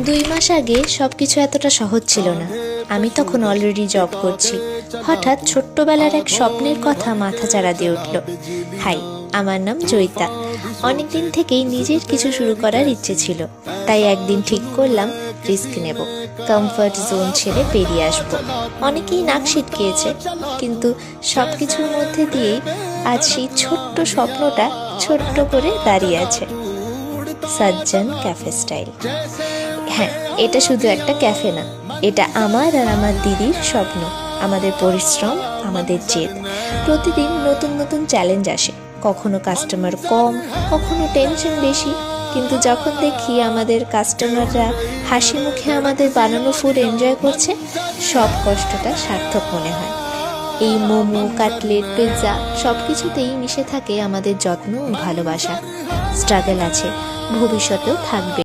2 মাস আগে সবকিছু এতটা সহজ ছিল না। আমি তখন অলরেডি জব করছি। হঠাৎ ছোট্টবেলার এক স্বপ্নের কথা মাথাচাড়া দিয়ে উঠল। হাই, আমার নাম জয়িতা। অনেকদিন থেকেই নিজের কিছু শুরু করার ইচ্ছে ছিল, তাই একদিন ঠিক করলাম রিস্ক নেব, কমফর্ট জোন ছেড়ে বেরিয়ে আসবো। অনেকেই নাক সিটকিয়েছে, কিন্তু সব কিছুর মধ্যে দিয়েই আজ সেই ছোট্ট স্বপ্নটা ছোট্ট করে দাঁড়িয়ে আছে। Sajjan cafe style. হ্যাঁ, এটা শুধু একটা ক্যাফে না, এটা আমার আর আমার দিদির স্বপ্ন, আমাদের পরিশ্রম, আমাদের জেদ। প্রতিদিন নতুন নতুন চ্যালেঞ্জ আসে, কখনো কাস্টমার কম, কখনো টেনশন বেশি, কিন্তু যখন দেখি আমাদের কাস্টমাররা হাসি মুখে আমাদের বানানো ফুড এনজয় করছে, সব কষ্টটা সার্থক মনে হয়। এই মোমো, কাটলেট, পিৎজা সব কিছুতেই মিশে থাকে আমাদের যত্ন ও ভালোবাসা। স্ট্রাগল আছে, ভবিষ্যতেও থাকবে।